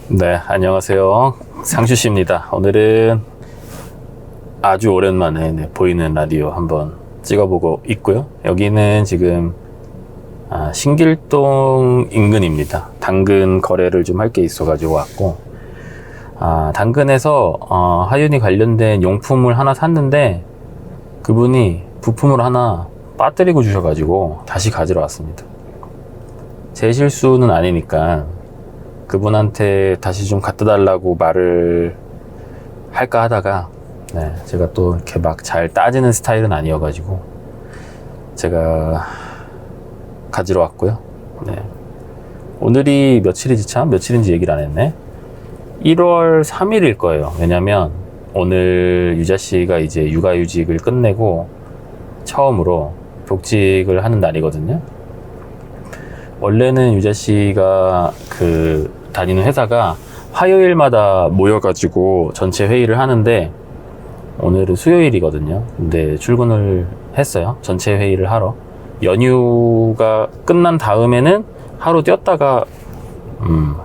네, 안녕하세요. 상주씨입니다. 오늘은 아주 오랜만에 보이는 라디오 한번 찍어보고 있고요. 여기는 지금 신길동 인근입니다. 당근 거래를 좀 할 게 있어가지고 왔고, 당근에서 하윤이 관련된 용품을 하나 샀는데 그분이 부품을 하나 빠뜨리고 주셔가지고 다시 가지러 왔습니다. 제 실수는 아니니까 그분한테 다시 좀 갖다 달라고 말을 할까 하다가 제가 또 이렇게 막 잘 따지는 스타일은 아니어가지고 제가 가지러 왔고요. 오늘이 며칠이지 참? 며칠인지 얘기를 안 했네. 1월 3일일 거예요. 왜냐면 오늘 유자씨가 이제 육아휴직을 끝내고 처음으로 복직을 하는 날이거든요. 원래는 유자씨가 다니는 회사가 화요일마다 모여가지고 전체 회의를 하는데 오늘은 수요일이거든요. 근데 출근을 했어요. 전체 회의를 하러. 연휴가 끝난 다음에는 하루 뛰었다가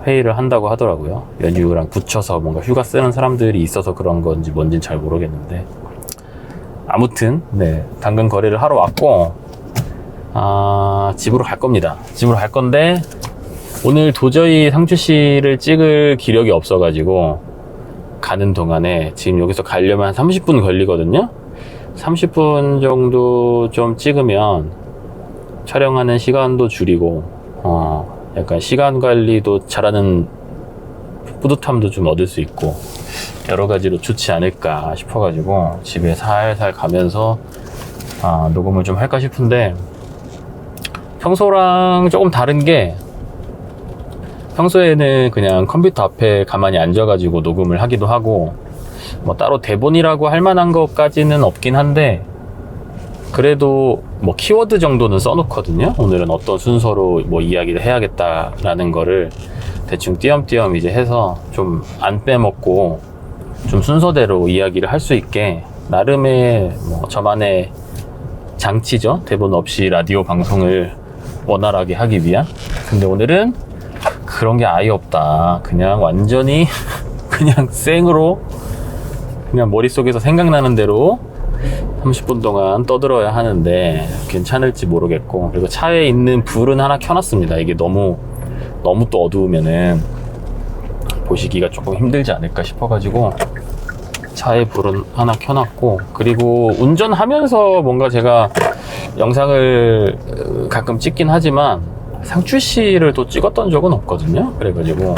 회의를 한다고 하더라고요. 연휴랑 붙여서 뭔가 휴가 쓰는 사람들이 있어서 그런 건지 뭔지는 잘 모르겠는데 아무튼 당근 거래를 하러 왔고 집으로 갈 겁니다. 집으로 갈 건데 오늘 도저히 상추씨를 찍을 기력이 없어가지고 가는 동안에 지금 여기서 가려면 한 30분 걸리거든요. 30분 정도 좀 찍으면 촬영하는 시간도 줄이고 약간 시간 관리도 잘하는 뿌듯함도 좀 얻을 수 있고 여러 가지로 좋지 않을까 싶어가지고 집에 살살 가면서 녹음을 좀 할까 싶은데 평소랑 조금 다른 게 평소에는 그냥 컴퓨터 앞에 가만히 앉아가지고 녹음을 하기도 하고 뭐 따로 대본이라고 할 만한 것까지는 없긴 한데 그래도 뭐 키워드 정도는 써놓거든요. 오늘은 어떤 순서로 뭐 이야기를 해야겠다라는 거를 대충 띄엄띄엄 이제 해서 좀 안 빼먹고 좀 순서대로 이야기를 할 수 있게 나름의 뭐 저만의 장치죠. 대본 없이 라디오 방송을 원활하게 하기 위한. 근데 오늘은 그런 게 아예 없다. 그냥 완전히 그냥 생으로 그냥 머릿속에서 생각나는 대로 30분 동안 떠들어야 하는데 괜찮을지 모르겠고 그리고 차에 있는 불은 하나 켜놨습니다. 이게 너무 또 어두우면은 보시기가 조금 힘들지 않을까 싶어가지고 차에 불은 하나 켜놨고 그리고 운전하면서 뭔가 제가 영상을 가끔 찍긴 하지만 상추씨를 또 찍었던 적은 없거든요. 그래가지고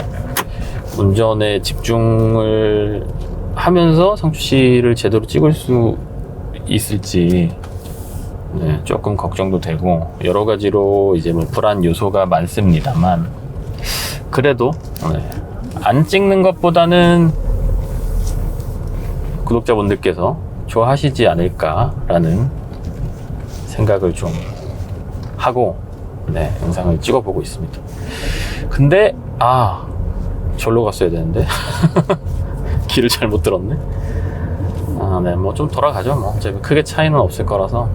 운전에 집중을 하면서 상추씨를 제대로 찍을 수 있을지 조금 걱정도 되고 여러 가지로 이제 뭐 불안 요소가 많습니다만 그래도 안 찍는 것보다는 구독자분들께서 좋아하시지 않을까라는 생각을 좀 하고 영상을 찍어보고 있습니다. 근데 절로 갔어야 되는데 길을 잘못 들었네. 뭐 좀 돌아가죠. 뭐 어차피 크게 차이는 없을 거라서.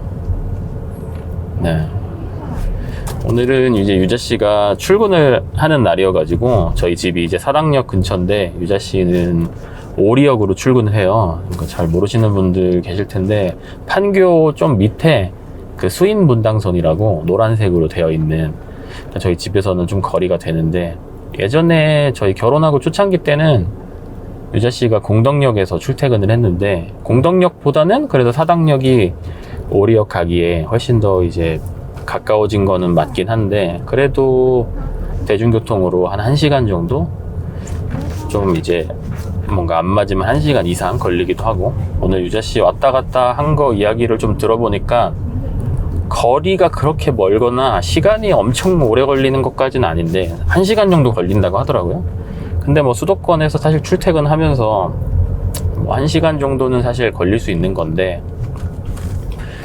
오늘은 이제 유자씨가 출근을 하는 날이어가지고 저희 집이 이제 사당역 근처인데 유자씨는 오리역으로 출근을 해요. 그러니까 잘 모르시는 분들 계실 텐데 판교 좀 밑에 그 수인분당선이라고 노란색으로 되어 있는 저희 집에서는 좀 거리가 되는데 예전에 저희 결혼하고 초창기 때는 유자씨가 공덕역에서 출퇴근을 했는데 공덕역보다는 그래도 사당역이 오리역 가기에 훨씬 더 이제 가까워진 거는 맞긴 한데 그래도 대중교통으로 한 1시간 정도 좀 이제 뭔가 안 맞으면 1시간 이상 걸리기도 하고 오늘 유자씨 왔다 갔다 한 거 이야기를 좀 들어보니까 거리가 그렇게 멀거나 시간이 엄청 오래 걸리는 것까지는 아닌데 1시간 정도 걸린다고 하더라고요. 근데 뭐 수도권에서 사실 출퇴근하면서 뭐 1시간 정도는 사실 걸릴 수 있는 건데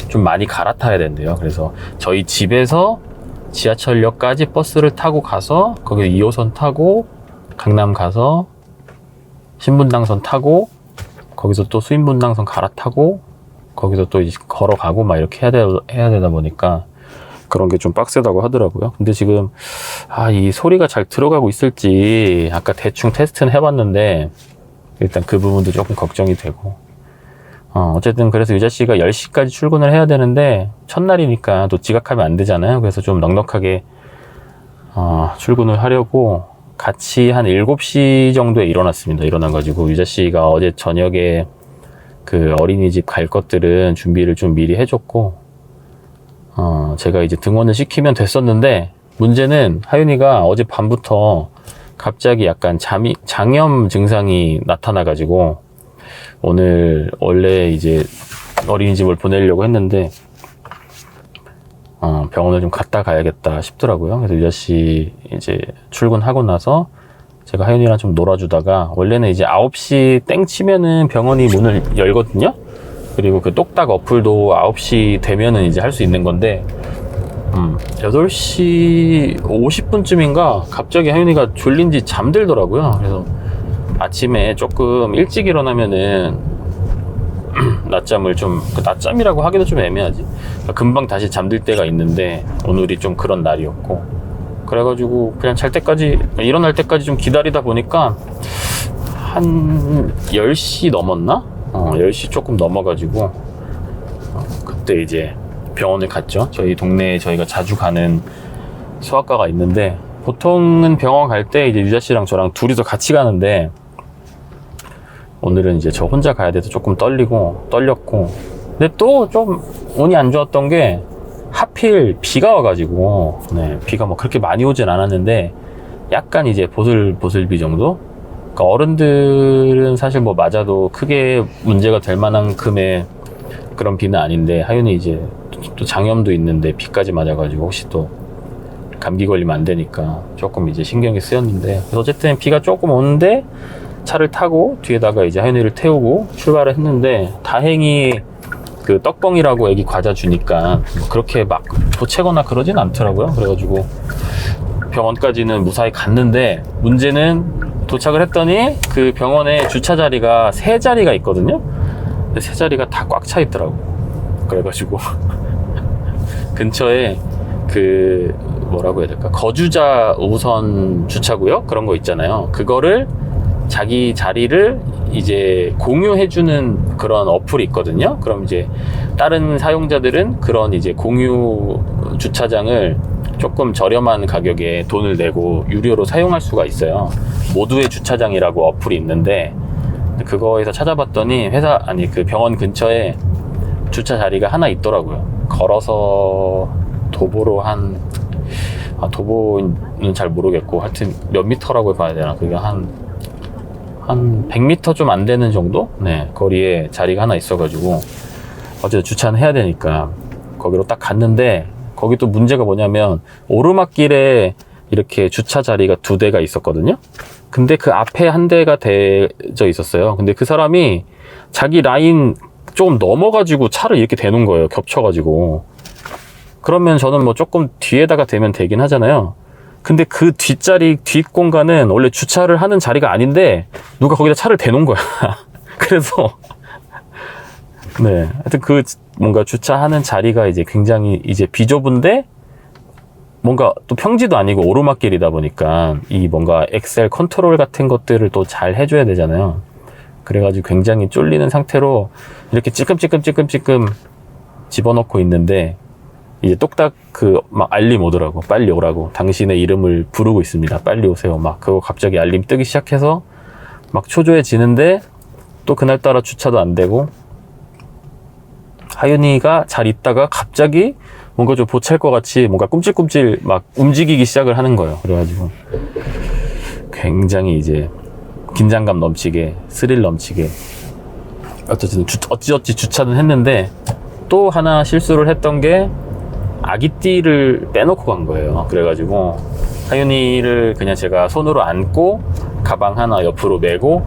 좀 많이 갈아타야 된대요. 그래서 저희 집에서 지하철역까지 버스를 타고 가서 거기 2호선 타고 강남 가서 신분당선 타고 거기서 또 수인분당선 갈아타고 거기서 또 이제 걸어가고 막 이렇게 해야 되다 보니까 그런 게 좀 빡세다고 하더라고요. 근데 지금 이 소리가 잘 들어가고 있을지 아까 대충 테스트는 해봤는데 일단 그 부분도 조금 걱정이 되고 어쨌든 그래서 유자 씨가 10시까지 출근을 해야 되는데 첫날이니까 또 지각하면 안 되잖아요. 그래서 좀 넉넉하게 출근을 하려고 같이 한 7시 정도에 일어났습니다. 일어나가지고 유자 씨가 어제 저녁에 그 어린이집 갈 것들은 준비를 좀 미리 해줬고 제가 이제 등원을 시키면 됐었는데 문제는 하윤이가 어제 밤부터 갑자기 약간 장염 증상이 나타나가지고 오늘 원래 이제 어린이집을 보내려고 했는데 병원을 좀 갔다 가야겠다 싶더라고요. 그래서 유자 씨 이제 출근하고 나서 제가 하윤이랑 좀 놀아주다가 원래는 이제 9시 땡 치면은 병원이 문을 열거든요. 그리고 그 똑딱 어플도 9시 되면은 이제 할 수 있는 건데 8시 50분쯤인가 갑자기 하윤이가 졸린지 잠들더라고요. 그래서 아침에 조금 일찍 일어나면은 낮잠을 좀, 낮잠이라고 하기도 좀 애매하지. 금방 다시 잠들 때가 있는데 오늘이 좀 그런 날이었고 그래가지고 그냥 잘 때까지, 일어날 때까지 좀 기다리다 보니까 한 10시 넘었나? 10시 조금 넘어가지고 그때 이제 병원을 갔죠. 저희 동네에 저희가 자주 가는 소아과가 있는데 보통은 병원 갈 때 이제 유자 씨랑 저랑 둘이서 같이 가는데 오늘은 이제 저 혼자 가야 돼서 조금 떨렸고 근데 또 좀 운이 안 좋았던 게 하필 비가 와가지고 비가 뭐 그렇게 많이 오진 않았는데 약간 이제 보슬비 정도? 그러니까 어른들은 사실 뭐 맞아도 크게 문제가 될 만큼의 그런 비는 아닌데 하윤이 이제 또 장염도 있는데 비까지 맞아가지고 혹시 또 감기 걸리면 안 되니까 조금 이제 신경이 쓰였는데 그래서 어쨌든 비가 조금 오는데 차를 타고 뒤에다가 이제 하윤이를 태우고 출발을 했는데 다행히 그 떡뻥이라고 애기 과자 주니까 뭐 그렇게 막 보채거나 그러진 않더라고요. 그래가지고 병원까지는 무사히 갔는데 문제는 도착을 했더니 그 병원에 주차 자리가 3자리가 있거든요. 근데 3자리가 다 꽉 차 있더라고. 그래가지고 근처에 그 뭐라고 해야 될까, 거주자 우선 주차구역 그런 거 있잖아요. 그거를 자기 자리를 이제 공유해주는 그런 어플이 있거든요. 그럼 이제 다른 사용자들은 그런 이제 공유 주차장을 조금 저렴한 가격에 돈을 내고 유료로 사용할 수가 있어요. 모두의 주차장이라고 어플이 있는데 그거에서 찾아봤더니 그 병원 근처에 주차 자리가 하나 있더라고요. 걸어서 도보로 도보는 잘 모르겠고 하여튼 몇 미터라고 봐야 되나, 그게 한 100m 좀 안 되는 정도? 거리에 자리가 하나 있어가지고 어쨌든 주차는 해야 되니까 거기로 딱 갔는데 거기 또 문제가 뭐냐면 오르막길에 이렇게 주차 자리가 2대가 있었거든요. 근데 그 앞에 한 대가 대져 있었어요. 근데 그 사람이 자기 라인 조금 넘어가지고 차를 이렇게 대놓은 거예요. 겹쳐가지고. 그러면 저는 뭐 조금 뒤에다가 대면 되긴 하잖아요. 근데 그 뒷공간은 원래 주차를 하는 자리가 아닌데 누가 거기다 차를 대놓은 거야. 그래서 하여튼 그 뭔가 주차하는 자리가 이제 굉장히 이제 비좁은데 뭔가 또 평지도 아니고 오르막길이다 보니까 이 뭔가 엑셀 컨트롤 같은 것들을 또 잘 해줘야 되잖아요. 그래가지고 굉장히 쫄리는 상태로 이렇게 찔끔찔끔 집어넣고 있는데 이제 똑딱 막 알림 오더라고. 빨리 오라고. 당신의 이름을 부르고 있습니다. 빨리 오세요. 막 그거 갑자기 알림 뜨기 시작해서 막 초조해지는데 또 그날따라 주차도 안 되고 하윤이가 잘 있다가 갑자기 뭔가 좀 보찰 것 같이 뭔가 꿈찔꿈찔 막 움직이기 시작을 하는 거예요. 그래가지고 굉장히 이제 긴장감 넘치게, 스릴 넘치게 어쨌든 어찌어찌 주차는 했는데 또 하나 실수를 했던 게 아기띠를 빼놓고 간 거예요. 그래가지고 하윤이를 그냥 제가 손으로 안고 가방 하나 옆으로 메고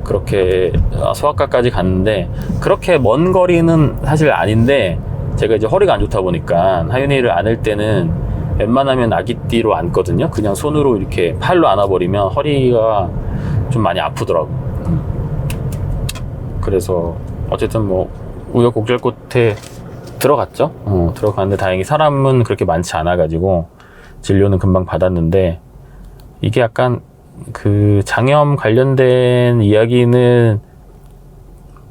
그렇게 소아과까지 갔는데 그렇게 먼 거리는 사실 아닌데 제가 이제 허리가 안 좋다 보니까 하윤이를 안을 때는 웬만하면 아기띠로 안거든요. 그냥 손으로 이렇게 팔로 안아버리면 허리가 좀 많이 아프더라고. 그래서 어쨌든 뭐 우여곡절 끝에 들어갔죠. 들어갔는데 다행히 사람은 그렇게 많지 않아가지고 진료는 금방 받았는데, 이게 약간 그 장염 관련된 이야기는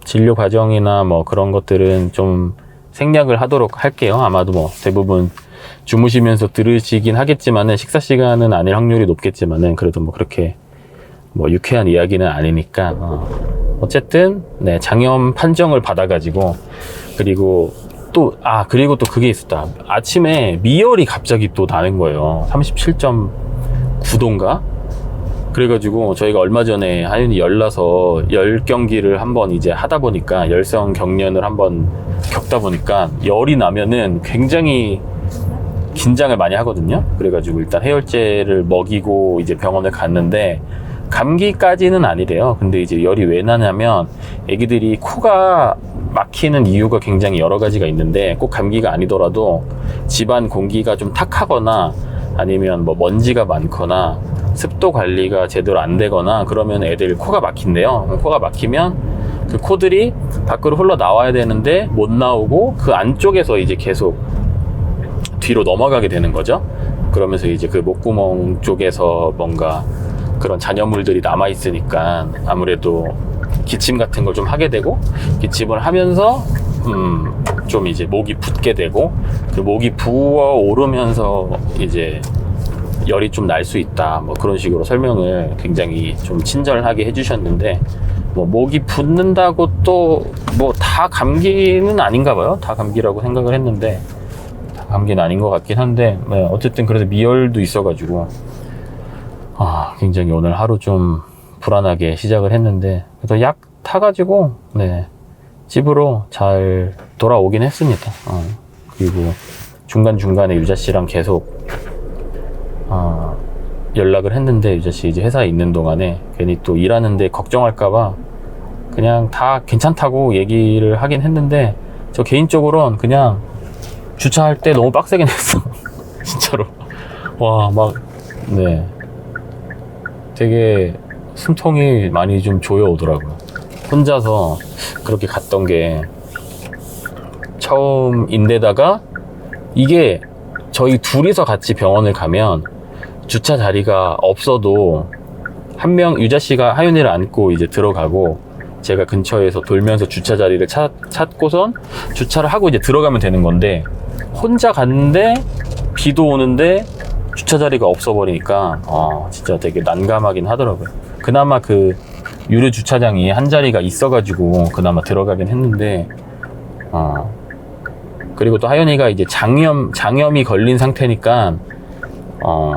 진료 과정이나 뭐 그런 것들은 좀 생략을 하도록 할게요. 아마도 뭐 대부분 주무시면서 들으시긴 하겠지만은, 식사 시간은 아닐 확률이 높겠지만은, 그래도 뭐 그렇게 뭐 유쾌한 이야기는 아니니까, 어쨌든 네, 장염 판정을 받아가지고, 그리고 또 그게 있었다. 아침에 미열이 갑자기 또 나는 거예요. 37.9도인가? 그래가지고 저희가 얼마 전에 하윤이 열나서 열 경기를 한번 이제 하다 보니까, 열성 경련을 한번 겪다 보니까 열이 나면은 굉장히 긴장을 많이 하거든요. 그래가지고 일단 해열제를 먹이고 이제 병원을 갔는데, 감기까지는 아니래요. 근데 이제 열이 왜 나냐면, 애기들이 코가 막히는 이유가 굉장히 여러 가지가 있는데, 꼭 감기가 아니더라도 집안 공기가 좀 탁하거나, 아니면 뭐 먼지가 많거나 습도 관리가 제대로 안 되거나 그러면 애들 코가 막힌대요. 코가 막히면 그 코들이 밖으로 흘러 나와야 되는데 못 나오고, 그 안쪽에서 이제 계속 뒤로 넘어가게 되는 거죠. 그러면서 이제 그 목구멍 쪽에서 뭔가 그런 잔여물들이 남아 있으니까 아무래도 기침 같은 걸 좀 하게 되고, 기침을 하면서 좀 이제 목이 붓게 되고, 그 목이 부어 오르면서 이제 열이 좀 날 수 있다, 뭐 그런 식으로 설명을 굉장히 좀 친절하게 해주셨는데, 뭐 목이 붓는다고 또 뭐 다 감기는 아닌가 봐요. 다 감기라고 생각을 했는데 다 감기는 아닌 것 같긴 한데, 네, 어쨌든 그래서 미열도 있어가지고 굉장히 오늘 하루 좀 불안하게 시작을 했는데, 그래서 약 타가지고 네, 집으로 잘 돌아오긴 했습니다. 그리고 중간중간에 유자씨랑 계속 연락을 했는데, 유자씨 이제 회사에 있는 동안에 괜히 또 일하는데 걱정할까봐 그냥 다 괜찮다고 얘기를 하긴 했는데, 저 개인적으로는 그냥 주차할 때 너무 빡세게 냈어. 진짜로. 네, 되게 숨통이 많이 좀 조여오더라고요. 혼자서 그렇게 갔던 게 처음인데다가, 이게 저희 둘이서 같이 병원을 가면 주차 자리가 없어도 한 명, 유자씨가 하윤이를 안고 이제 들어가고, 제가 근처에서 돌면서 주차 자리를 찾고선 주차를 하고 이제 들어가면 되는 건데, 혼자 갔는데 비도 오는데 주차 자리가 없어버리니까 진짜 되게 난감하긴 하더라고요. 그나마 그 유료 주차장이 한 자리가 있어가지고 그나마 들어가긴 했는데, 그리고 또 하연이가 이제 장염이 걸린 상태니까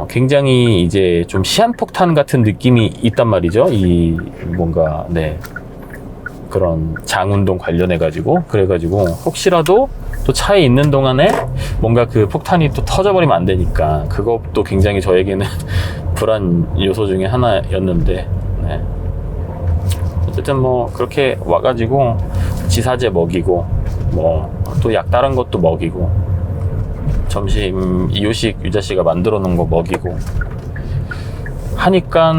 굉장히 이제 좀 시한폭탄 같은 느낌이 있단 말이죠. 이 뭔가 네, 그런 장운동 관련해가지고, 그래가지고 혹시라도 또 차에 있는 동안에 뭔가 그 폭탄이 또 터져버리면 안 되니까, 그것도 굉장히 저에게는 불안 요소 중에 하나였는데, 네. 어쨌든 뭐 그렇게 와가지고 지사제 먹이고, 뭐 또 약 다른 것도 먹이고, 점심 이유식 유자씨가 만들어 놓은 거 먹이고 하니까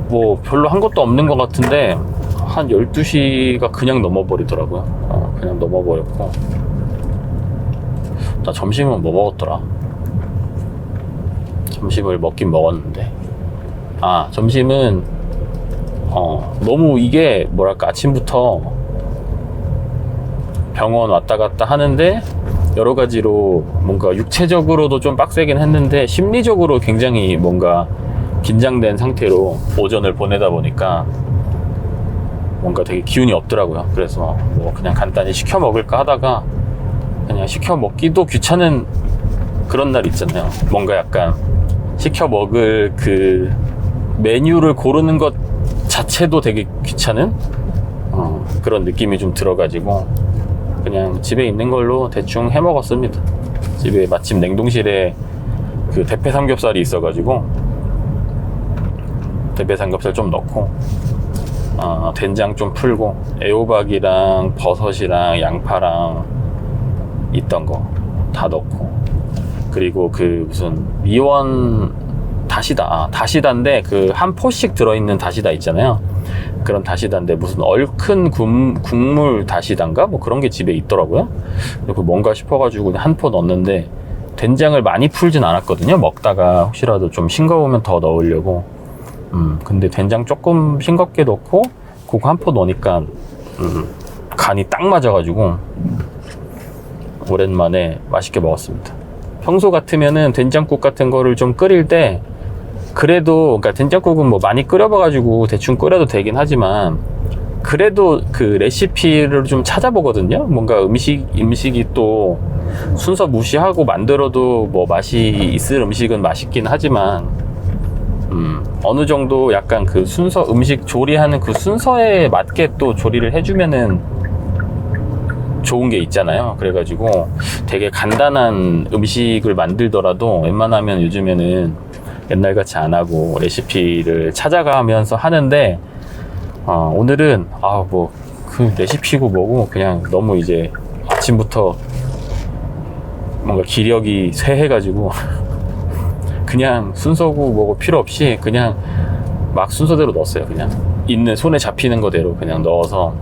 뭐 별로 한 것도 없는 것 같은데, 한 12시가 그냥 넘어버리더라고요. 그냥 넘어버렸고, 나 점심은 뭐 먹었더라? 점심을 먹긴 먹었는데, 점심은 너무 이게 뭐랄까, 아침부터 병원 왔다 갔다 하는데 여러 가지로 뭔가 육체적으로도 좀 빡세긴 했는데, 심리적으로 굉장히 뭔가 긴장된 상태로 오전을 보내다 보니까 뭔가 되게 기운이 없더라고요. 그래서 뭐 그냥 간단히 시켜 먹을까 하다가, 그냥 시켜 먹기도 귀찮은 그런 날 있잖아요. 뭔가 약간 시켜 먹을 그 메뉴를 고르는 것 자체도 되게 귀찮은 그런 느낌이 좀 들어가지고, 그냥 집에 있는 걸로 대충 해 먹었습니다. 집에 마침 냉동실에 그 대패 삼겹살이 있어가지고 대패 삼겹살 좀 넣고, 된장 좀 풀고, 애호박이랑 버섯이랑 양파랑 있던 거 다 넣고, 그리고 그 무슨 미원 다시다인데 그 한 포씩 들어있는 다시다 있잖아요. 그런 다시다인데 무슨 얼큰 국물 다시다인가 뭐 그런 게 집에 있더라고요. 그리고 뭔가 싶어가지고 한 포 넣었는데 된장을 많이 풀진 않았거든요. 먹다가 혹시라도 좀 싱거우면 더 넣으려고. 근데 된장 조금 싱겁게 넣고 그거 한 포 넣으니까 간이 딱 맞아가지고 오랜만에 맛있게 먹었습니다. 평소 같으면은 된장국 같은 거를 좀 끓일 때 그래도, 그러니까 된장국은 뭐 많이 끓여봐가지고 대충 끓여도 되긴 하지만 그래도 그 레시피를 좀 찾아보거든요. 뭔가 음식이 또 순서 무시하고 만들어도 뭐 맛이 있을 음식은 맛있긴 하지만 어느 정도 약간 그 순서, 음식 조리하는 그 순서에 맞게 또 조리를 해주면은 좋은 게 있잖아요. 그래가지고 되게 간단한 음식을 만들더라도 웬만하면 요즘에는 옛날같이 안 하고 레시피를 찾아가면서 하는데 오늘은 뭐 그 레시피고 뭐고 그냥 너무 이제 아침부터 뭔가 기력이 쇠해가지고 그냥 순서고 뭐고 필요 없이 그냥 막 순서대로 넣었어요. 그냥 있는 손에 잡히는 거대로 그냥 넣어서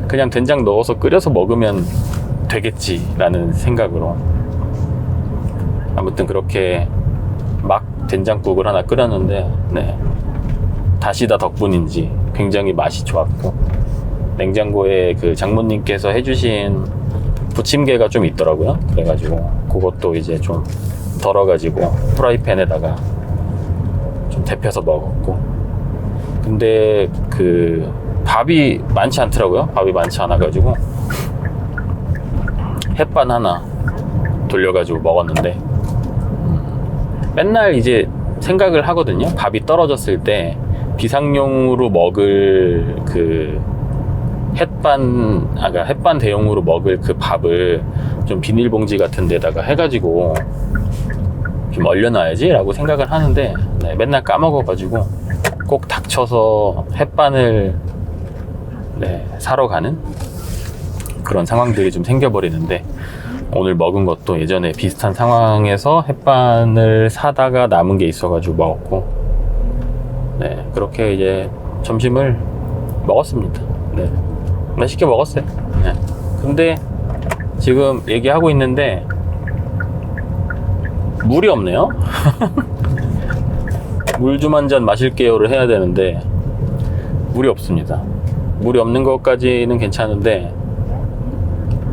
그냥 된장 넣어서 끓여서 먹으면 되겠지라는 생각으로 아무튼 그렇게 막 된장국을 하나 끓였는데 다시다 덕분인지 굉장히 맛이 좋았고 냉장고에 그 장모님께서 해주신 부침개가 좀 있더라고요. 그래가지고 그것도 이제 좀 덜어가지고 프라이팬에다가 좀 데펴서 먹었고 근데 그 밥이 많지 않더라고요. 밥이 많지 않아가지고 햇반 하나 돌려가지고 먹었는데 맨날 이제 생각을 하거든요. 밥이 떨어졌을 때 비상용으로 먹을 그 햇반 대용으로 먹을 그 밥을 좀 비닐봉지 같은 데다가 해가지고 좀 얼려놔야지 라고 생각을 하는데 맨날 까먹어가지고 꼭 닥쳐서 햇반을 사러 가는 그런 상황들이 좀 생겨버리는데 오늘 먹은 것도 예전에 비슷한 상황에서 햇반을 사다가 남은 게 있어가지고 먹었고 그렇게 이제 점심을 먹었습니다. 맛있게 먹었어요. 근데 지금 얘기하고 있는데 물이 없네요. 물 좀 한 잔 마실게요를 해야 되는데 물이 없습니다. 물이 없는 것까지는 괜찮은데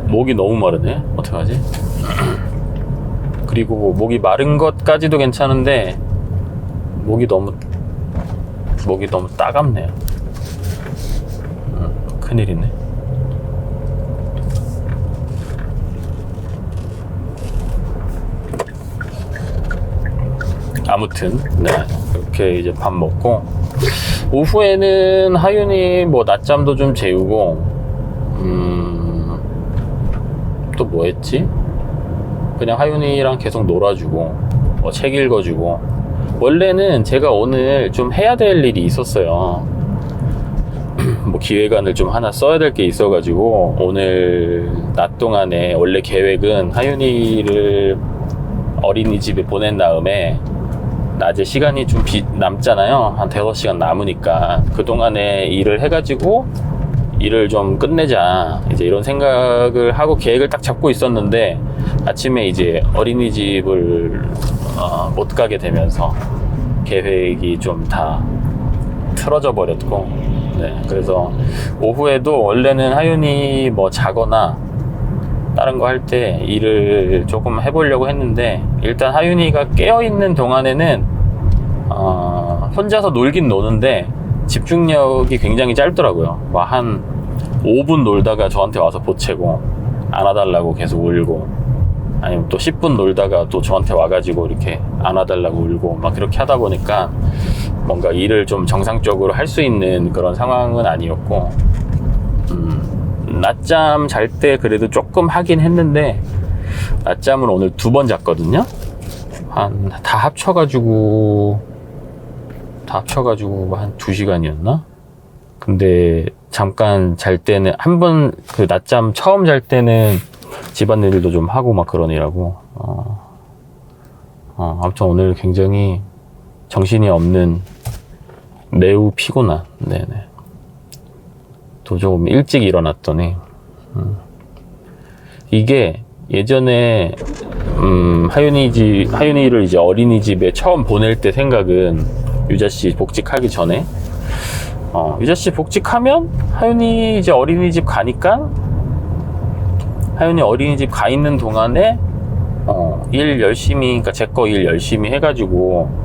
목이 너무 마르네. 어떡하지? 그리고 목이 마른 것까지도 괜찮은데 목이 너무 따갑네요. 큰일이네. 아무튼 그렇게 이제 밥 먹고 오후에는 하윤이 뭐 낮잠도 좀 재우고 또 뭐 했지? 그냥 하윤이랑 계속 놀아주고 뭐 책 읽어주고 원래는 제가 오늘 좀 해야 될 일이 있었어요. 뭐 기획안을 좀 하나 써야 될 게 있어가지고 오늘 낮 동안에 원래 계획은 하윤이를 어린이집에 보낸 다음에 낮에 시간이 좀 남잖아요. 한 5시간 남으니까 그동안에 일을 해가지고 일을 좀 끝내자 이제 이런 생각을 하고 계획을 딱 잡고 있었는데 아침에 이제 어린이집을 못 가게 되면서 계획이 좀 다 틀어져 버렸고 그래서 오후에도 원래는 하윤이 뭐 자거나 다른 거 할 때 일을 조금 해보려고 했는데 일단 하윤이가 깨어있는 동안에는 혼자서 놀긴 노는데 집중력이 굉장히 짧더라고요. 뭐 한 5분 놀다가 저한테 와서 보채고 안아달라고 계속 울고 아니면 또 10분 놀다가 또 저한테 와가지고 이렇게 안아달라고 울고 막 그렇게 하다 보니까 뭔가 일을 좀 정상적으로 할 수 있는 그런 상황은 아니었고 낮잠 잘 때 그래도 조금 하긴 했는데 낮잠을 오늘 2번 잤거든요. 다 합쳐가지고 한 2시간이었나? 근데 잠깐 잘 때는 한 번 그 낮잠 처음 잘 때는 집안일도 좀 하고 막 그러느라고 아무튼 오늘 굉장히 정신이 없는 매우 피곤한 네네. 또 좀 일찍 일어났더니 이게 예전에 하윤이를 이제 어린이집에 처음 보낼 때 생각은 유자씨 복직하기 전에 유자씨 복직하면 하윤이 이제 어린이집 가니까 하윤이 어린이집 가 있는 동안에 일 열심히, 그러니까 제 거 일 열심히 해가지고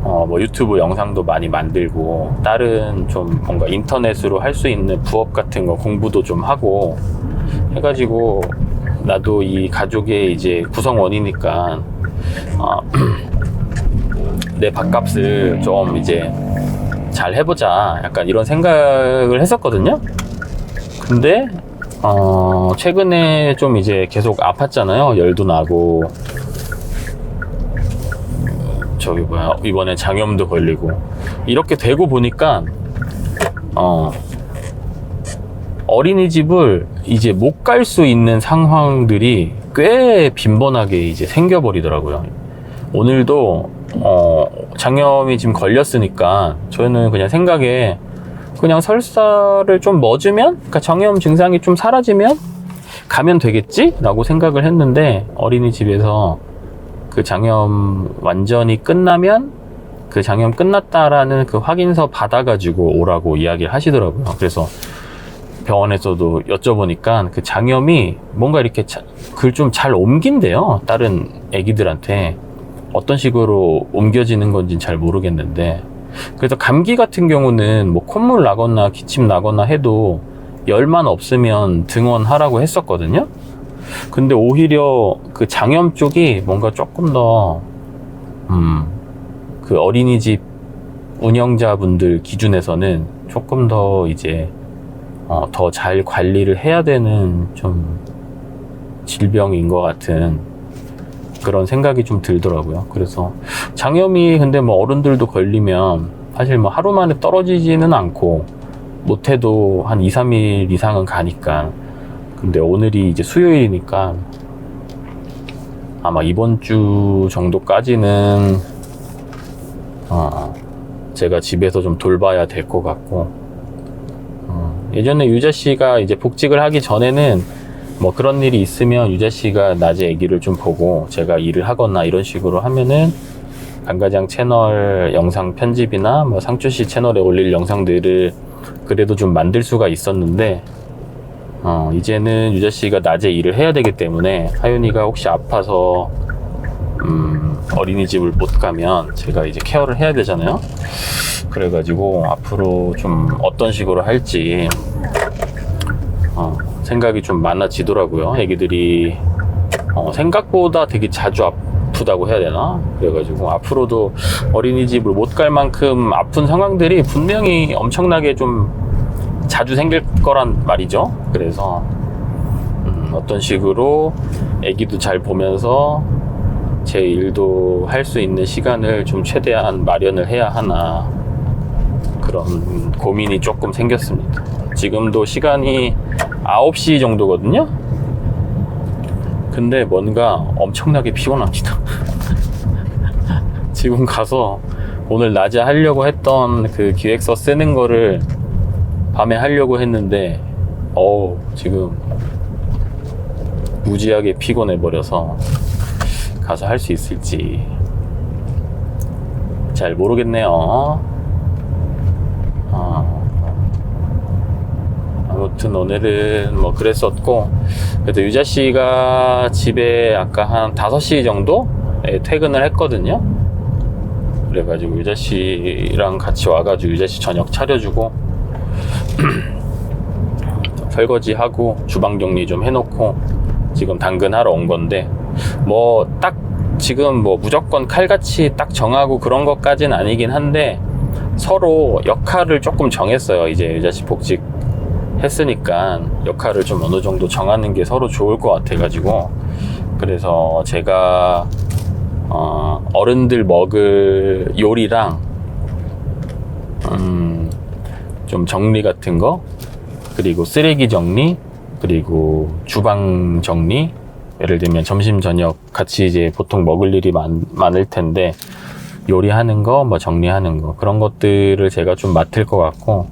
뭐 유튜브 영상도 많이 만들고 다른 좀 뭔가 인터넷으로 할 수 있는 부업 같은 거 공부도 좀 하고 해가지고 나도 이 가족의 이제 구성원이니까 내 밥값을 좀 이제 잘 해보자 약간 이런 생각을 했었거든요. 근데 최근에 좀 이제 계속 아팠잖아요. 열도 나고 저기 뭐야 이번에 장염도 걸리고 이렇게 되고 보니까 어린이집을 이제 못 갈 수 있는 상황들이 꽤 빈번하게 이제 생겨버리더라고요. 오늘도 장염이 지금 걸렸으니까 저는 그냥 생각에 그냥 설사를 좀 멎으면, 그러니까 장염 증상이 좀 사라지면 가면 되겠지? 라고 생각을 했는데 어린이집에서 그 장염 완전히 끝나면 그 장염 끝났다라는 그 확인서 받아가지고 오라고 이야기를 하시더라고요. 그래서 병원에서도 여쭤보니까 그 장염이 뭔가 이렇게 그걸 좀 잘 옮긴대요. 다른 애기들한테. 어떤 식으로 옮겨지는 건지는 잘 모르겠는데. 그래서 감기 같은 경우는 뭐 콧물 나거나 기침 나거나 해도 열만 없으면 등원하라고 했었거든요. 근데 오히려 그 장염 쪽이 뭔가 조금 더, 그 어린이집 운영자분들 기준에서는 조금 더 이제, 더 잘 관리를 해야 되는 좀 질병인 것 같은 그런 생각이 좀 들더라고요. 그래서 장염이 근데 뭐 어른들도 걸리면 사실 뭐 하루 만에 떨어지지는 않고 못해도 한 2, 3일 이상은 가니까. 근데 오늘이 이제 수요일이니까 아마 이번 주 정도까지는 제가 집에서 좀 돌봐야 될 것 같고, 예전에 유자씨가 이제 복직을 하기 전에는 뭐 그런 일이 있으면 유자씨가 낮에 아기를 좀 보고 제가 일을 하거나 이런 식으로 하면은 강가장 채널 영상 편집이나 뭐 상추씨 채널에 올릴 영상들을 그래도 좀 만들 수가 있었는데, 이제는 유자씨가 낮에 일을 해야 되기 때문에 하윤이가 혹시 아파서 어린이집을 못 가면 제가 이제 케어를 해야 되잖아요. 그래가지고 앞으로 좀 어떤 식으로 할지 생각이 좀 많아지더라고요. 애기들이 생각보다 되게 자주 아프다고 해야 되나? 그래가지고 앞으로도 어린이집을 못 갈 만큼 아픈 상황들이 분명히 엄청나게 좀 자주 생길 거란 말이죠. 그래서 어떤 식으로 애기도 잘 보면서 제 일도 할 수 있는 시간을 좀 최대한 마련을 해야 하나, 그런 고민이 조금 생겼습니다. 지금도 시간이 9시 정도거든요. 근데 뭔가 엄청나게 피곤합니다. 지금 가서 오늘 낮에 하려고 했던 그 기획서 쓰는 거를 밤에 하려고 했는데 지금 무지하게 피곤해 버려서 가서 할 수 있을지 잘 모르겠네요. 아무튼 오늘은 뭐 그랬었고, 그래도 유자씨가 집에 아까 한 5시 정도에 퇴근을 했거든요. 그래가지고 유자씨랑 같이 와가지고 유자씨 저녁 차려주고 설거지하고 주방 정리 좀 해놓고 지금 당근하러 온 건데, 뭐 딱 지금 뭐 무조건 칼같이 딱 정하고 그런 것까지는 아니긴 한데 서로 역할을 조금 정했어요. 이제 유자씨 복직 했으니까 역할을 좀 어느 정도 정하는 게 서로 좋을 것 같아가지고, 그래서 제가 어른들 먹을 요리랑 좀 정리 같은 거, 그리고 쓰레기 정리, 그리고 주방 정리, 예를 들면 점심 저녁 같이 이제 보통 먹을 일이 많을 텐데 요리하는 거, 뭐 정리하는 거 그런 것들을 제가 좀 맡을 것 같고,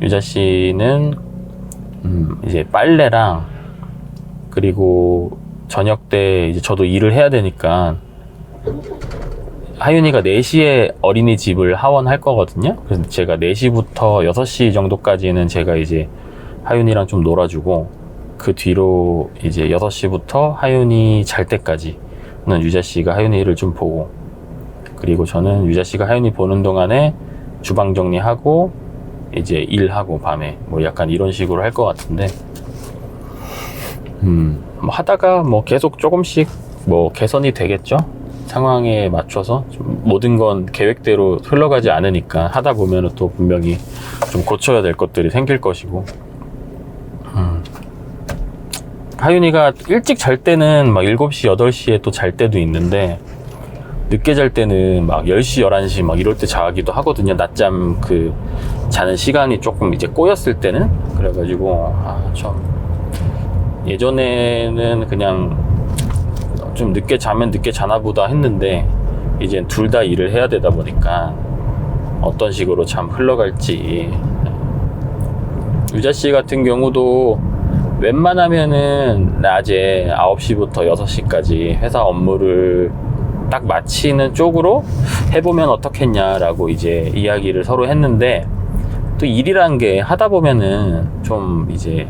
유자 씨는 이제 빨래랑, 그리고 저녁 때 이제 저도 일을 해야 되니까 하윤이가 4시에 어린이집을 하원할 거거든요. 그래서 제가 4시부터 6시 정도까지는 제가 이제 하윤이랑 좀 놀아주고, 그 뒤로 이제 6시부터 하윤이 잘 때까지는 유자씨가 하윤이를 좀 보고, 그리고 저는 유자씨가 하윤이 보는 동안에 주방 정리하고 이제 일하고 밤에 뭐 약간 이런 식으로 할 것 같은데, 뭐 하다가 뭐 계속 조금씩 뭐 개선이 되겠죠. 상황에 맞춰서 좀 모든 건 계획대로 흘러가지 않으니까 하다 보면은 또 분명히 좀 고쳐야 될 것들이 생길 것이고. 하윤이가 일찍 잘 때는 막 7시, 8시에 또 잘 때도 있는데, 늦게 잘 때는 막 10시, 11시 막 이럴 때 자기도 하거든요. 낮잠 그 자는 시간이 조금 이제 꼬였을 때는. 그래가지고 참 예전에는 그냥 좀 늦게 자면 늦게 자나 보다 했는데, 이젠 둘 다 일을 해야 되다 보니까 어떤 식으로 참 흘러갈지. 유자씨 같은 경우도 웬만하면은 낮에 9시부터 6시까지 회사 업무를 딱 마치는 쪽으로 해보면 어떻겠냐라고 이제 이야기를 서로 했는데, 또 일이란 게 하다 보면은 좀 이제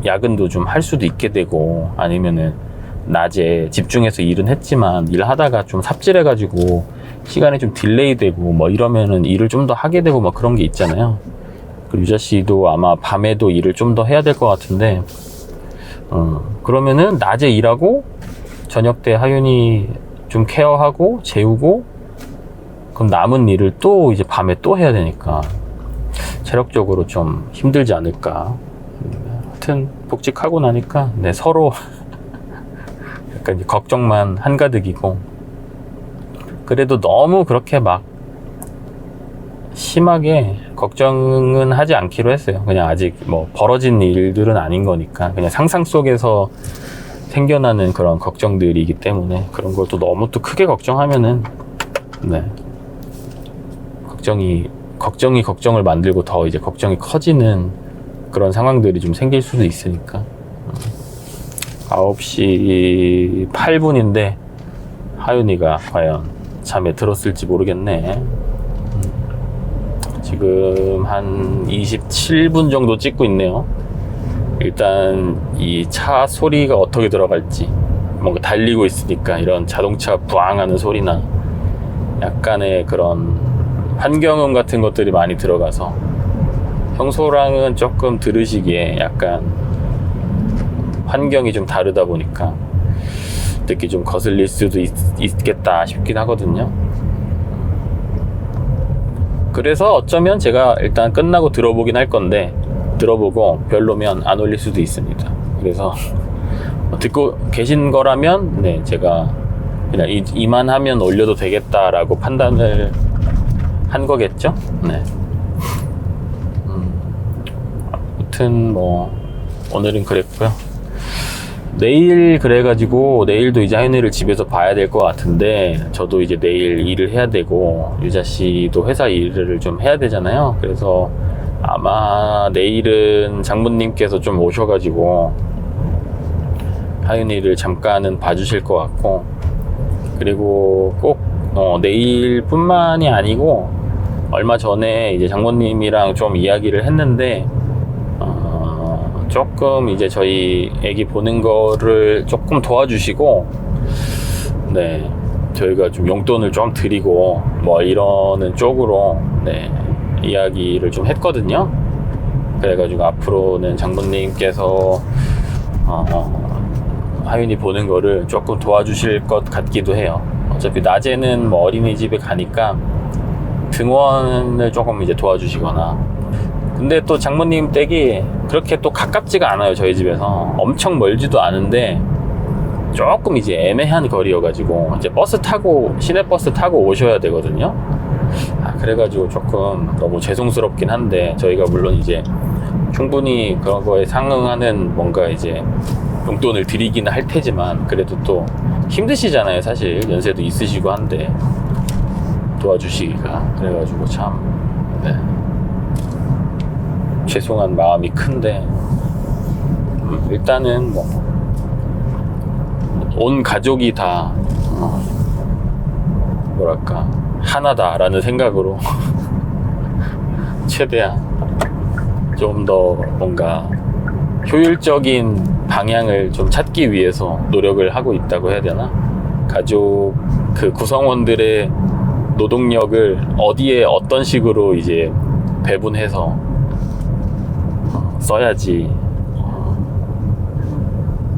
야근도 좀 할 수도 있게 되고, 아니면은 낮에 집중해서 일은 했지만 일하다가 좀 삽질해가지고 시간이 좀 딜레이 되고 뭐 이러면은 일을 좀 더 하게 되고 뭐 그런 게 있잖아요. 그 유자 씨도 아마 밤에도 일을 좀 더 해야 될 것 같은데, 그러면은 낮에 일하고 저녁 때 하윤이 좀 케어하고 재우고, 그럼 남은 일을 또 이제 밤에 또 해야 되니까 체력적으로 좀 힘들지 않을까. 하여튼 복직하고 나니까 네, 서로 약간 이제 걱정만 한가득이고, 그래도 너무 그렇게 막 심하게 걱정은 하지 않기로 했어요. 그냥 아직 뭐 벌어진 일들은 아닌 거니까 그냥 상상 속에서 생겨나는 그런 걱정들이기 때문에, 그런 걸 또 너무 또 크게 걱정하면은 네, 걱정을 만들고 더 이제 걱정이 커지는 그런 상황들이 좀 생길 수도 있으니까. 9시 8분인데 하윤이가 과연 잠에 들었을지 모르겠네. 지금 한 27분 정도 찍고 있네요. 일단 이 차 소리가 어떻게 들어갈지, 뭔가 달리고 있으니까 이런 자동차 부앙하는 소리나 약간의 그런 환경음 같은 것들이 많이 들어가서 평소랑은 조금 들으시기에 약간 환경이 좀 다르다 보니까 듣기 좀 거슬릴 수도 있겠다 싶긴 하거든요. 그래서 어쩌면 제가 일단 끝나고 들어보긴 할 건데, 들어보고 별로면 안 올릴 수도 있습니다. 그래서 듣고 계신 거라면 네, 제가 그냥 이만하면 올려도 되겠다라고 판단을 한 거겠죠. 네. 아무튼 뭐 오늘은 그랬고요. 내일 그래가지고 내일도 이제 하윤이를 집에서 봐야 될 것 같은데, 저도 이제 내일 일을 해야 되고 유자씨도 회사 일을 좀 해야 되잖아요. 그래서 아마 내일은 장모님께서 좀 오셔가지고 하윤이를 잠깐은 봐주실 것 같고, 그리고 꼭 내일뿐만이 아니고 얼마 전에 이제 장모님이랑 좀 이야기를 했는데, 조금 이제 저희 애기 보는 거를 조금 도와주시고, 네, 저희가 좀 용돈을 좀 드리고 뭐 이러는 쪽으로 네, 이야기를 좀 했거든요. 그래가지고 앞으로는 장모님께서 하윤이 보는 거를 조금 도와주실 것 같기도 해요. 어차피 낮에는 뭐 어린이집에 가니까 등원을 조금 이제 도와주시거나. 근데 또 장모님 댁이 그렇게 또 가깝지가 않아요. 저희 집에서 엄청 멀지도 않은데 조금 이제 애매한 거리여가지고 이제 시내버스 타고 오셔야 되거든요. 그래가지고 조금 너무 죄송스럽긴 한데, 저희가 물론 이제 충분히 그런 거에 상응하는 뭔가 이제 용돈을 드리기는 할 테지만, 그래도 또 힘드시잖아요. 사실 연세도 있으시고 한데 도와주시기가. 그래가지고 참, 네. 죄송한 마음이 큰데, 일단은 뭐, 온 가족이 다, 뭐랄까, 하나다라는 생각으로 최대한 좀 더 뭔가 효율적인 방향을 좀 찾기 위해서 노력을 하고 있다고 해야 되나? 가족 그 구성원들의 노동력을 어디에 어떤 식으로 이제 배분해서 써야지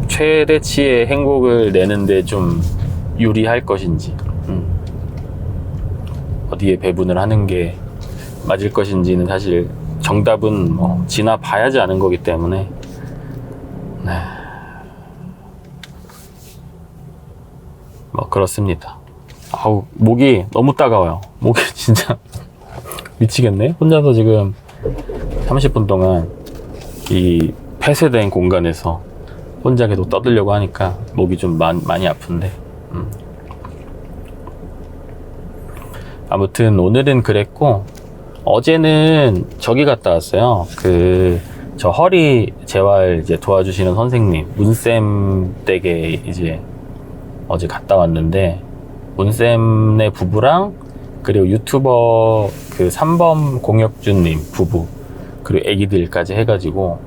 최대치의 행복을 내는데 좀 유리할 것인지, 어디에 배분을 하는 게 맞을 것인지는 사실 정답은 뭐 지나봐야지 아는 거기 때문에. 네. 뭐 그렇습니다. 아우, 목이 너무 따가워요. 목이 진짜 미치겠네. 혼자서 지금 30분 동안 이 폐쇄된 공간에서 혼자 계속 떠들려고 하니까 목이 좀 많이 아픈데, 아무튼 오늘은 그랬고, 어제는 저기 갔다 왔어요. 저 허리 재활 이제 도와주시는 선생님, 문쌤 댁에 이제 어제 갔다 왔는데, 문쌤네 부부랑, 그리고 유튜버 그 3범 공혁준님 부부, 그리고 애기들까지 해가지고,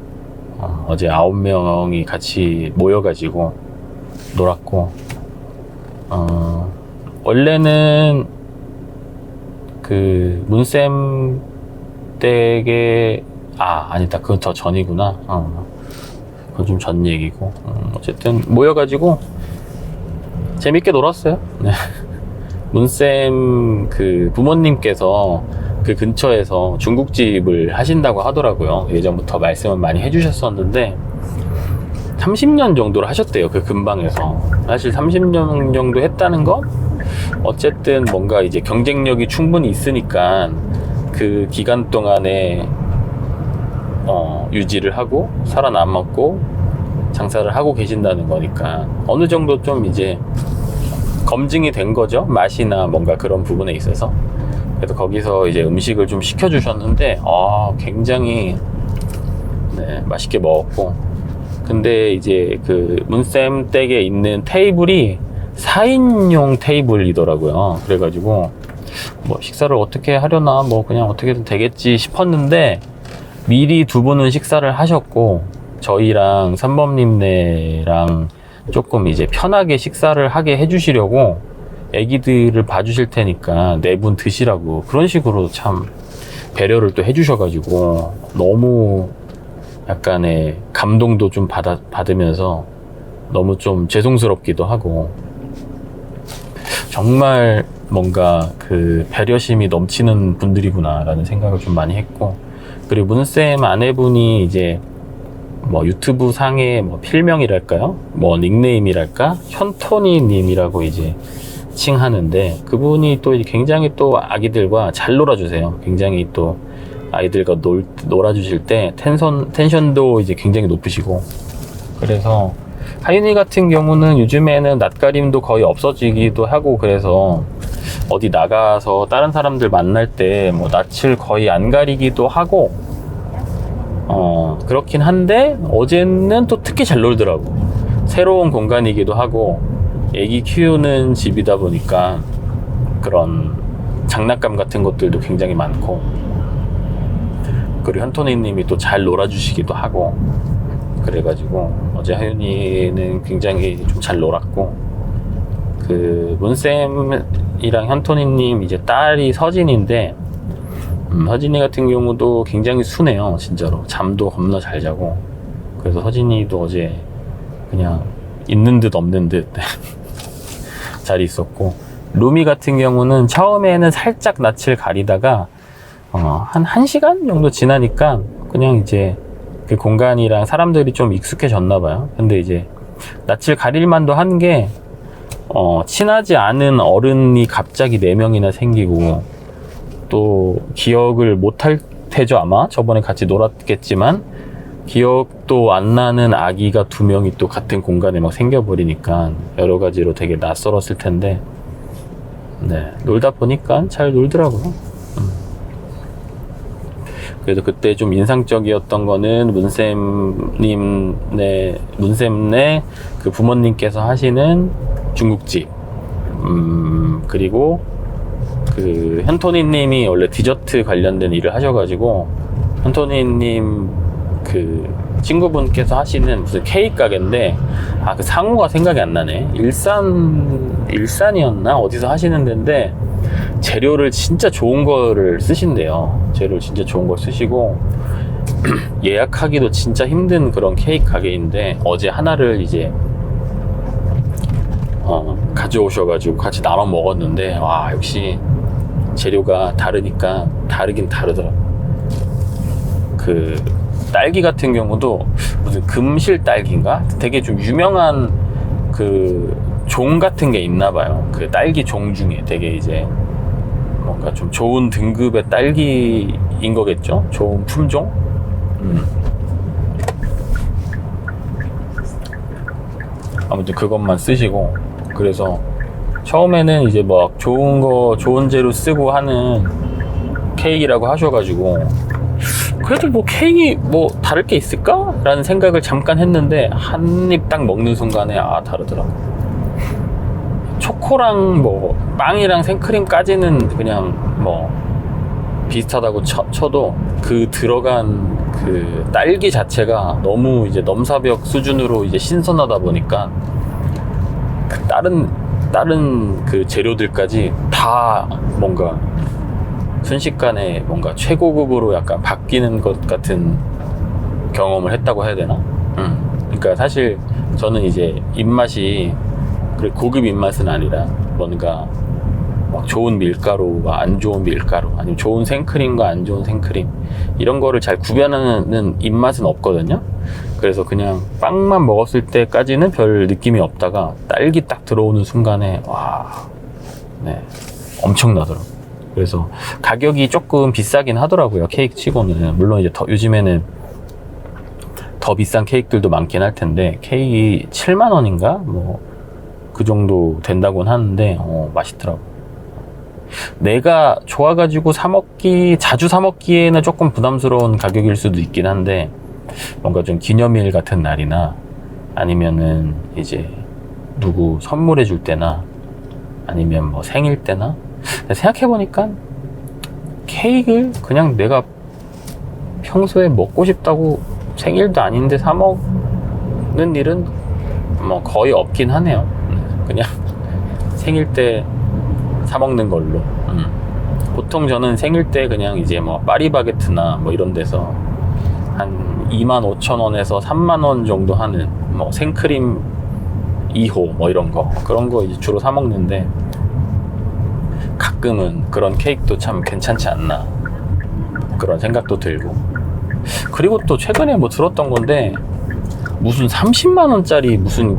어제 9명이 같이 모여가지고 놀았고, 원래는 그 문쌤 댁에 아니다, 그건 더 전이구나. 그건 좀 전 얘기고, 어쨌든 모여가지고 재밌게 놀았어요. 네. 문쌤 그 부모님께서 그 근처에서 중국집을 하신다고 하더라고요. 예전부터 말씀을 많이 해주셨었는데 30년 정도를 하셨대요. 그 근방에서. 사실 30년 정도 했다는 건 어쨌든 뭔가 이제 경쟁력이 충분히 있으니까 그 기간 동안에 유지를 하고 살아남았고 장사를 하고 계신다는 거니까 어느 정도 좀 이제 검증이 된 거죠. 맛이나 뭔가 그런 부분에 있어서. 그래서 거기서 이제 음식을 좀 시켜주셨는데, 굉장히, 네, 맛있게 먹었고. 근데 이제 그 문쌤 댁에 있는 테이블이 4인용 테이블이더라고요. 그래가지고, 뭐 식사를 어떻게 하려나, 뭐 그냥 어떻게든 되겠지 싶었는데, 미리 두 분은 식사를 하셨고, 저희랑 삼범님네랑 조금 이제 편하게 식사를 하게 해주시려고 애기들을 봐주실 테니까 네 분 드시라고 그런 식으로 참 배려를 또 해주셔가지고 너무 약간의 감동도 좀 받으면서 너무 좀 죄송스럽기도 하고, 정말 뭔가 그 배려심이 넘치는 분들이구나 라는 생각을 좀 많이 했고, 그리고 문쌤 아내분이 이제 뭐 유튜브 상의 뭐 필명이랄까요? 뭐 닉네임이랄까? 현토니 님이라고 이제 칭하는데, 그분이 또 굉장히 또 아기들과 잘 놀아주세요. 굉장히 또 아이들과 놀아주실 때 텐션도 이제 굉장히 높으시고, 그래서 하윤이 같은 경우는 요즘에는 낯가림도 거의 없어지기도 하고, 그래서 어디 나가서 다른 사람들 만날 때 뭐 낯을 거의 안 가리기도 하고, 그렇긴 한데 어제는 또 특히 잘 놀더라고. 새로운 공간이기도 하고 애기 키우는 집이다 보니까 그런 장난감 같은 것들도 굉장히 많고, 그리고 현토니 님이 또 잘 놀아주시기도 하고, 그래가지고 어제 하윤이는 굉장히 좀 잘 놀았고, 그 문쌤이랑 현토니 님 이제 딸이 서진인데, 서진이 같은 경우도 굉장히 순해요. 진짜로 잠도 겁나 잘 자고. 그래서 서진이도 어제 그냥 있는 듯 없는 듯 잘 있었고, 루미 같은 경우는 처음에는 살짝 낯을 가리다가 한 1시간 정도 지나니까 그냥 이제 그 공간이랑 사람들이 좀 익숙해졌나 봐요. 근데 이제 낯을 가릴 만도 한 게 친하지 않은 어른이 갑자기 4명이나 생기고, 또 기억을 못할 테죠. 아마 저번에 같이 놀았겠지만 기억도 안 나는 아기가 2명이 또 같은 공간에 막 생겨버리니까 여러 가지로 되게 낯설었을 텐데, 네, 놀다 보니까 잘 놀더라고요. 그래도 그때 좀 인상적이었던 거는 문쌤네 그 부모님께서 하시는 중국집, 그리고 그 현토니님이 원래 디저트 관련된 일을 하셔가지고 현토니님 그 친구분께서 하시는 무슨 케이크 가게인데, 아, 그 상호가 생각이 안 나네. 일산이었나 어디서 하시는 데인데 재료를 진짜 좋은 거를 쓰신대요. 재료를 진짜 좋은 걸 쓰시고 예약하기도 진짜 힘든 그런 케이크 가게인데, 어제 하나를 이제 가져오셔가지고 같이 나눠 먹었는데, 와, 역시 재료가 다르니까 다르긴 다르더라. 그 딸기 같은 경우도 무슨 금실 딸기인가? 되게 좀 유명한 그 종 같은 게 있나 봐요. 그 딸기 종 중에 되게 이제 뭔가 좀 좋은 등급의 딸기인 거겠죠? 좋은 품종? 아무튼 그것만 쓰시고, 그래서 처음에는 이제 막 좋은 재료 쓰고 하는 케이크라고 하셔가지고, 그래도 뭐 케이크 뭐 다를 게 있을까? 라는 생각을 잠깐 했는데, 한 입 딱 먹는 순간에 아, 다르더라. 초코랑 뭐 빵이랑 생크림까지는 그냥 뭐 비슷하다고 쳐도 그 들어간 그 딸기 자체가 너무 이제 넘사벽 수준으로 이제 신선하다 보니까 그 다른 그 재료들까지 다 뭔가 순식간에 뭔가 최고급으로 약간 바뀌는 것 같은 경험을 했다고 해야 되나? 그러니까 사실 저는 이제 입맛이 고급 입맛은 아니라 뭔가 막 좋은 밀가루와 안 좋은 밀가루, 아니면 좋은 생크림과 안 좋은 생크림, 이런 거를 잘 구별하는 입맛은 없거든요. 그래서 그냥 빵만 먹었을 때까지는 별 느낌이 없다가 딸기 딱 들어오는 순간에 와, 네, 엄청나더라고요. 그래서 가격이 조금 비싸긴 하더라고요. 케이크 치고는. 물론 이제 요즘에는 더 비싼 케이크들도 많긴 할 텐데, 케이크 7만 원인가? 뭐 그 정도 된다고는 하는데 맛있더라고. 내가 좋아가지고 자주 사 먹기에는 조금 부담스러운 가격일 수도 있긴 한데, 뭔가 좀 기념일 같은 날이나 아니면은 이제 누구 선물해 줄 때나 아니면 뭐 생일 때나, 생각해보니까 케이크를 그냥 내가 평소에 먹고 싶다고 생일도 아닌데 사 먹는 일은 뭐 거의 없긴 하네요. 그냥 생일 때 사 먹는 걸로. 보통 저는 생일 때 그냥 이제 뭐 파리바게트나 뭐 이런 데서 한 25,000원에서 3만원 정도 하는 뭐 생크림 2호 뭐 이런 거, 그런 거 이제 주로 사 먹는데, 가끔은 그런 케이크도 참 괜찮지 않나 그런 생각도 들고. 그리고 또 최근에 뭐 들었던 건데, 무슨 30만원짜리 무슨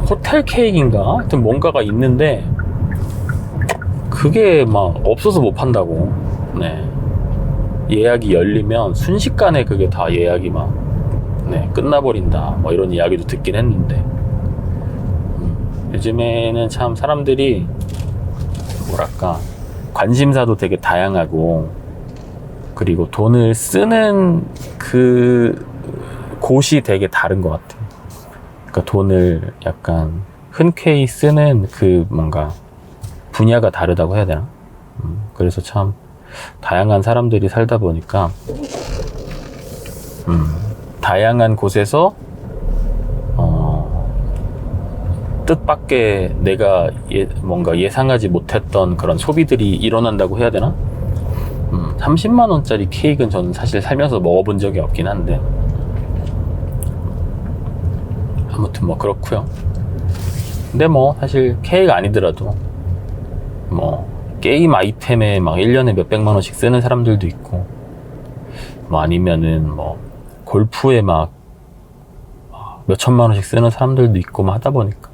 호텔 케이크인가? 하여튼 뭔가가 있는데 그게 막 없어서 못 판다고. 네. 예약이 열리면 순식간에 그게 다 예약이 막 끝나버린다 뭐 이런 이야기도 듣긴 했는데, 요즘에는 참 사람들이 뭐랄까 관심사도 되게 다양하고, 그리고 돈을 쓰는 그 곳이 되게 다른 것 같아요. 그러니까 돈을 약간 흔쾌히 쓰는 그 뭔가 분야가 다르다고 해야 되나? 그래서 참 다양한 사람들이 살다 보니까 다양한 곳에서 뜻밖의 내가 뭔가 예상하지 못했던 그런 소비들이 일어난다고 해야 되나? 30만원짜리 케이크는 저는 사실 살면서 먹어본 적이 없긴 한데, 아무튼 뭐 그렇고요. 근데 뭐 사실 케이크 아니더라도 뭐 게임 아이템에 막 1년에 몇백만 원씩 쓰는 사람들도 있고, 뭐 아니면은 뭐 골프에 막 몇천만 원씩 쓰는 사람들도 있고, 뭐 하다 보니까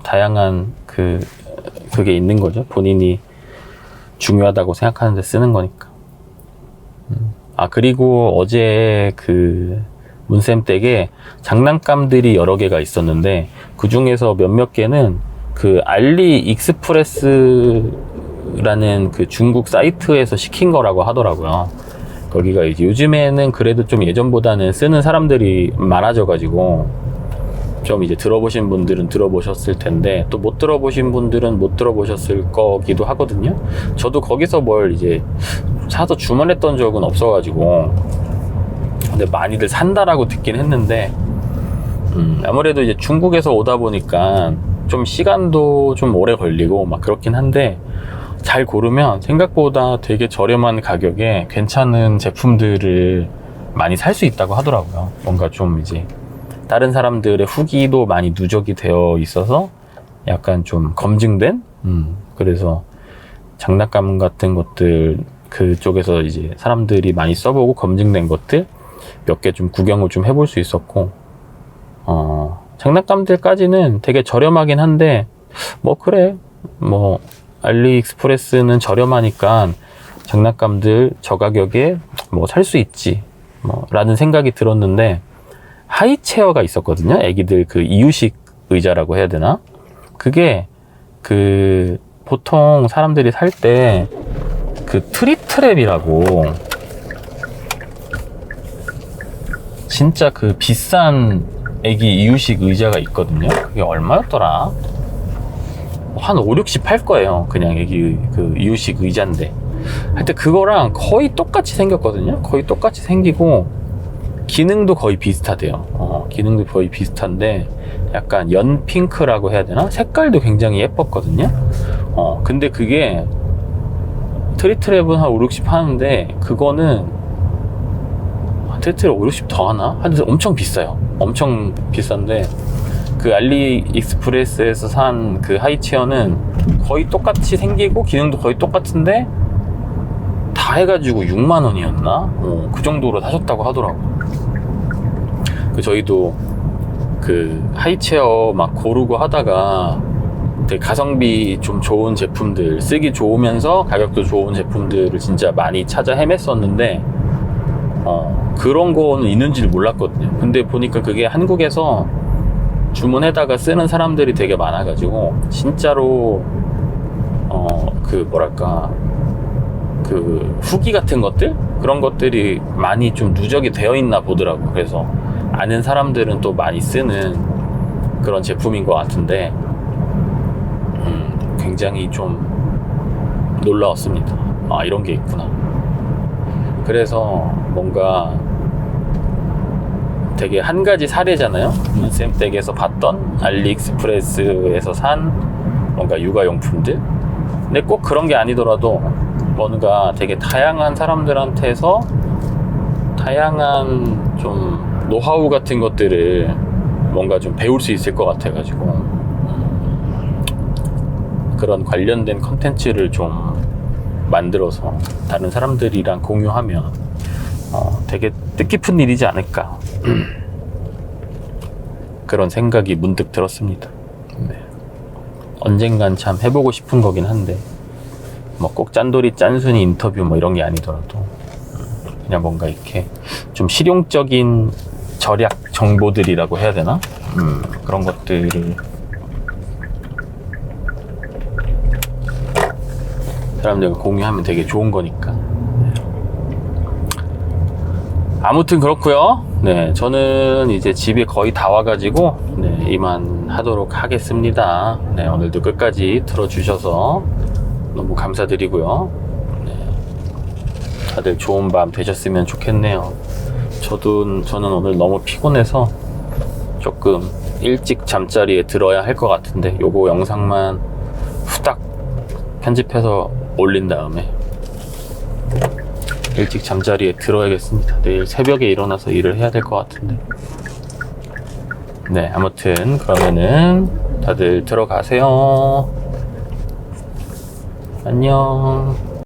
다양한 그게 있는 거죠. 본인이 중요하다고 생각하는데 쓰는 거니까. 아, 그리고 어제 그 문쌤 댁에 장난감들이 여러 개가 있었는데, 그 중에서 몇몇 개는 그 알리익스프레스라는 그 중국 사이트에서 시킨 거라고 하더라고요. 거기가 이제 요즘에는 그래도 좀 예전보다는 쓰는 사람들이 많아져가지고 좀 이제 들어보신 분들은 들어보셨을 텐데 또 못 들어보신 분들은 못 들어보셨을 거기도 하거든요. 저도 거기서 뭘 이제 사서 주문했던 적은 없어가지고 근데 많이들 산다라고 듣긴 했는데 아무래도 이제 중국에서 오다 보니까 좀 시간도 좀 오래 걸리고 막 그렇긴 한데 잘 고르면 생각보다 되게 저렴한 가격에 괜찮은 제품들을 많이 살 수 있다고 하더라고요. 뭔가 좀 이제 다른 사람들의 후기도 많이 누적이 되어 있어서 약간 좀 검증된 그래서 장난감 같은 것들 그쪽에서 이제 사람들이 많이 써보고 검증된 것들 몇 개 좀 구경을 좀 해볼 수 있었고 장난감들까지는 되게 저렴하긴 한데 뭐 그래 뭐 알리익스프레스는 저렴하니까 장난감들 저 가격에 뭐 살 수 있지 뭐 라는 생각이 들었는데 하이체어가 있었거든요. 애기들 그 이유식 의자라고 해야 되나? 그게 그 보통 사람들이 살 때 그 트리트랩이라고 진짜 그 비싼 애기 이유식 의자가 있거든요. 그게 얼마였더라? 한 5, 60 팔 거예요. 그냥 애기 그 이유식 의자인데 하여튼 그거랑 거의 똑같이 생겼거든요. 거의 똑같이 생기고 기능도 거의 비슷하대요. 기능도 거의 비슷한데 약간 연핑크라고 해야 되나? 색깔도 굉장히 예뻤거든요. 근데 그게 트리트랩은 한 5, 60 하는데 그거는 트리트랩 5, 60 더 하나? 하여튼 엄청 비싸요. 엄청 비싼데 그 알리익스프레스에서 산 그 하이체어는 거의 똑같이 생기고 기능도 거의 똑같은데 다 해가지고 6만 원이었나? 그 정도로 사셨다고 하더라고요. 저희도 그 하이체어 막 고르고 하다가 되게 가성비 좀 좋은 제품들 쓰기 좋으면서 가격도 좋은 제품들을 진짜 많이 찾아 헤맸었는데 그런 거는 있는지를 몰랐거든요. 근데 보니까 그게 한국에서 주문해다가 쓰는 사람들이 되게 많아가지고 진짜로 그 뭐랄까 그 후기 같은 것들 그런 것들이 많이 좀 누적이 되어 있나 보더라고. 그래서 아는 사람들은 또 많이 쓰는 그런 제품인 것 같은데 굉장히 좀 놀라웠습니다. 아 이런 게 있구나. 그래서 뭔가 되게 한 가지 사례잖아요. 쌤댁에서 봤던 알리익스프레스에서 산 뭔가 육아용품들. 근데 꼭 그런 게 아니더라도 뭔가 되게 다양한 사람들한테서 다양한 좀 노하우 같은 것들을 뭔가 좀 배울 수 있을 것 같아가지고 그런 관련된 컨텐츠를 좀 만들어서 다른 사람들이랑 공유하면 되게 뜻깊은 일이지 않을까 그런 생각이 문득 들었습니다. 네. 언젠간 참 해보고 싶은 거긴 한데 뭐 꼭 짠돌이 짠순이 인터뷰 뭐 이런 게 아니더라도 그냥 뭔가 이렇게 좀 실용적인 절약 정보들이라고 해야 되나? 그런 것들을 사람들과 공유하면 되게 좋은 거니까. 아무튼 그렇고요. 네, 저는 이제 집에 거의 다 와가지고 네, 이만 하도록 하겠습니다. 네, 오늘도 끝까지 들어주셔서 너무 감사드리고요. 네, 다들 좋은 밤 되셨으면 좋겠네요. 저는 오늘 너무 피곤해서 조금 일찍 잠자리에 들어야 할 것 같은데 요거 영상만 후딱 편집해서 올린 다음에 일찍 잠자리에 들어야겠습니다. 내일 새벽에 일어나서 일을 해야 될 것 같은데. 네, 아무튼 그러면은 다들 들어가세요. 안녕.